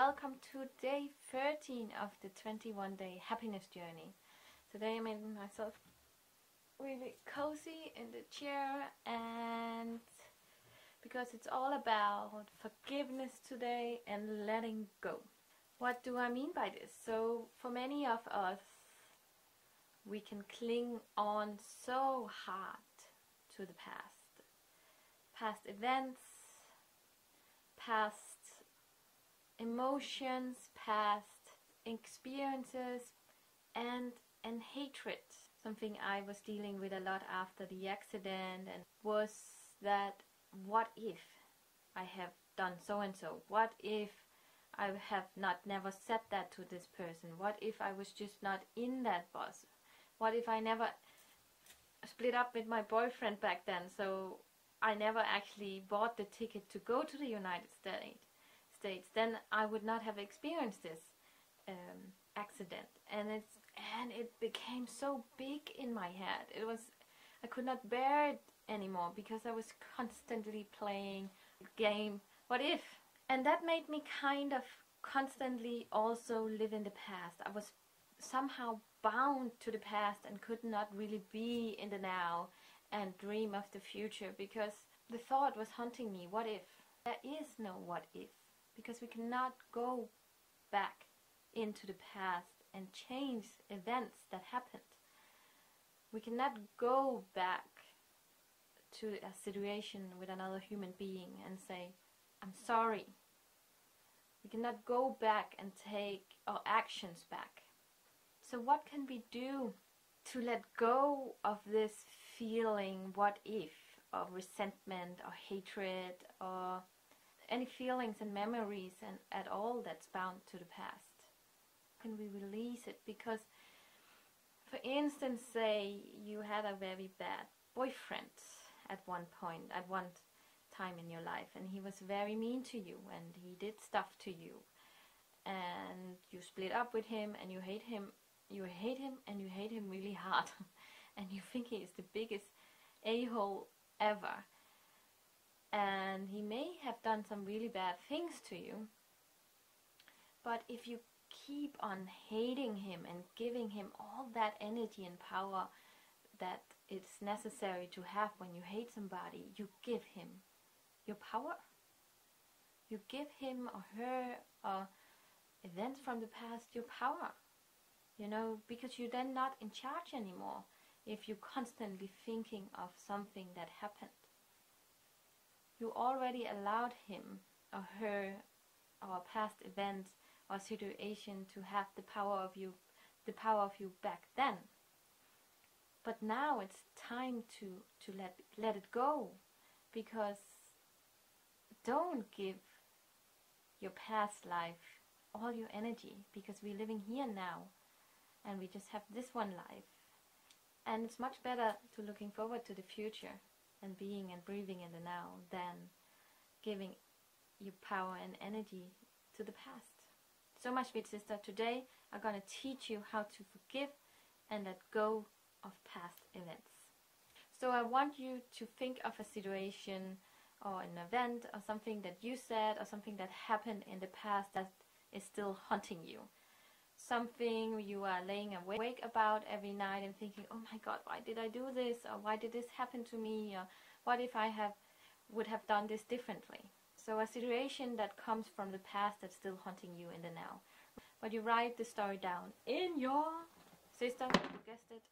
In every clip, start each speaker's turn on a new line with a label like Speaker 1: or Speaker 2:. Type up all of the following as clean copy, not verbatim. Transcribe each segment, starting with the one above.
Speaker 1: welcome to day 13 of the 21-day happiness journey. Today I made myself really cozy in the chair, and because it's all about forgiveness today and letting go. What do I mean by this? So for many of us, we can cling on so hard to the past events, past emotions, past experiences, and hatred. Something I was dealing with a lot after the accident and was that, what if I have done so and so? What if I have never said that to this person? What if I was just not in that bus? What if I never split up with my boyfriend back then, so I never actually bought the ticket to go to the United States? Then I would not have experienced this accident. And it became so big in my head. I could not bear it anymore because I was constantly playing the game what if, and that made me kind of constantly also live in the past. I was somehow bound to the past and could not really be in the now and dream of the future, because the thought was haunting me. What if? There is no what if, because we cannot go back into the past and change events that happened. We cannot go back to a situation with another human being and say, I'm sorry. We cannot go back and take our actions back. So what can we do to let go of this feeling, what if, of resentment or hatred or any feelings and memories and at all that's bound to the past? Can we release it? Because, for instance, say you had a very bad boyfriend at one time in your life, and he was very mean to you and he did stuff to you, and you split up with him and you hate him really hard and you think he is the biggest a-hole ever, and he may have done some really bad things to you. But if you keep on hating him and giving him all that energy and power that it's necessary to have when you hate somebody, you give him your power. You give him or her or events from the past your power. You know, because you're then not in charge anymore if you're constantly thinking of something that happened. You already allowed him or her or past events or situation to have the power of you back then. But now it's time to let it go, because don't give your past life all your energy, because we're living here now and we just have this one life, and it's much better to looking forward to the future and being and breathing in the now than giving your power and energy to the past. So my sweet sister, today I'm going to teach you how to forgive and let go of past events. So I want you to think of a situation or an event or something that you said or something that happened in the past that is still haunting you. Something you are laying awake about every night and thinking, oh my God, why did I do this? Or why did this happen to me? Or what if I would have done this differently? So a situation that comes from the past that's still haunting you in the now. But you write the story down in your, sister, you guessed it,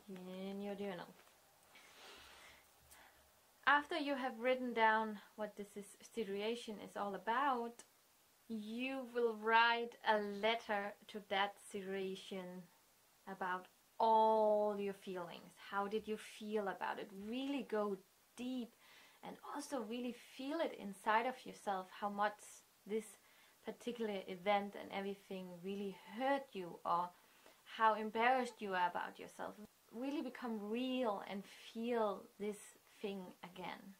Speaker 1: in your journal. After you have written down what this situation is all about, you will write a letter to that situation about all your feelings. How did you feel about it? Really go deep and also really feel it inside of yourself, how much this particular event and everything really hurt you, or how embarrassed you are about yourself. Really become real and feel this thing again.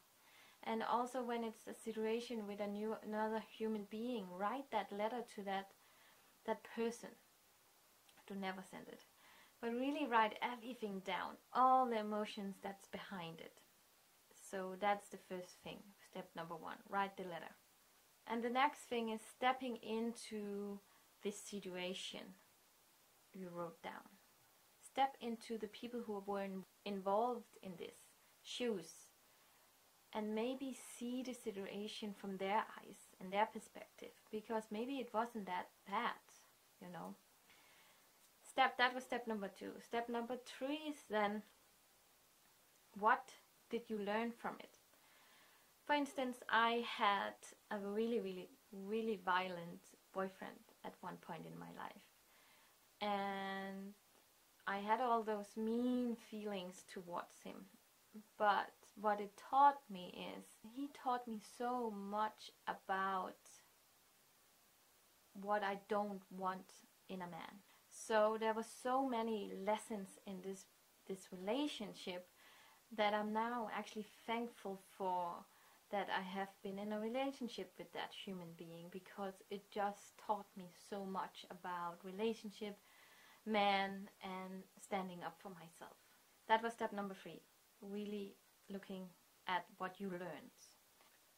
Speaker 1: And also when it's a situation with another human being, write that letter to that person. Do never send it. But really write everything down, all the emotions that's behind it. So that's the first thing, step number 1, write the letter. And the next thing is stepping into this situation you wrote down. Step into the people who were involved in this shoes and maybe see the situation from their eyes and their perspective, because maybe it wasn't that bad, you know. That was step number 2. Step number 3 is then, what did you learn from it? For instance, I had a really violent boyfriend at one point in my life. And I had all those mean feelings towards him. But what it taught me is, he taught me so much about what I don't want in a man. So there were so many lessons in this relationship that I'm now actually thankful for, that I have been in a relationship with that human being, because it just taught me so much about relationship, man, and standing up for myself. That was step number 3, really looking at what you learned.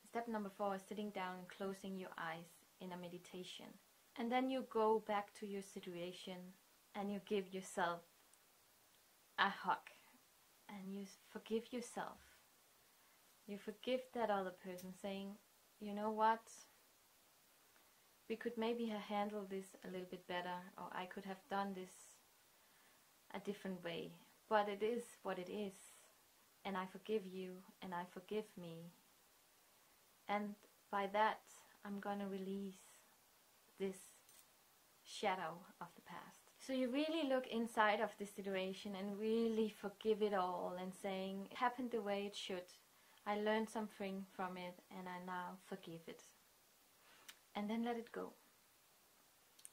Speaker 1: Step number 4 is sitting down and closing your eyes in a meditation. And then you go back to your situation and you give yourself a hug and you forgive yourself. You forgive that other person, saying, you know what, we could maybe have handled this a little bit better, or I could have done this a different way, but it is what it is, and I forgive you and I forgive me. And by that, I'm gonna release this shadow of the past. So you really look inside of this situation and really forgive it all, and saying, it happened the way it should. I learned something from it and I now forgive it. And then let it go.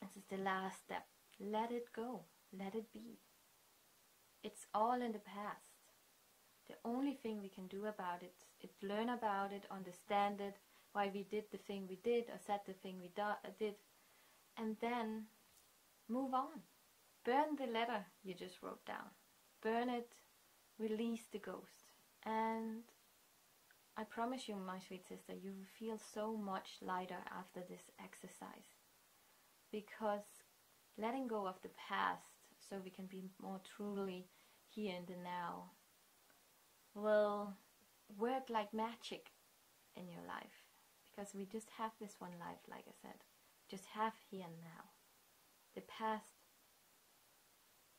Speaker 1: This is the last step. Let it go. Let it be. It's all in the past. The only thing we can do about it is learn about it, understand it, why we did the thing we did, or said the thing we did, and then move on. Burn the letter you just wrote down. Burn it. Release the ghost. And I promise you, my sweet sister, you will feel so much lighter after this exercise. Because letting go of the past, so we can be more truly here in the now, will work like magic in your life. Because we just have this one life, like I said. Just have here and now. The past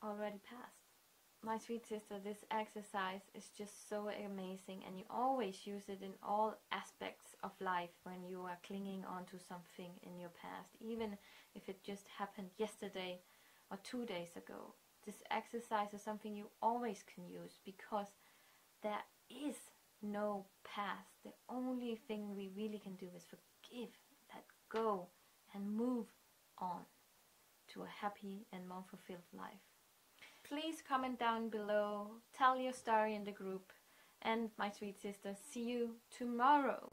Speaker 1: already passed. My sweet sister, this exercise is just so amazing, and you always use it in all aspects of life when you are clinging on to something in your past, even if it just happened yesterday or 2 days ago. This exercise is something you always can use, because there is no past. The only thing we really can do is forgive, let go, and move on to a happy and more fulfilled life. Please comment down below, tell your story in the group, and my sweet sister, see you tomorrow.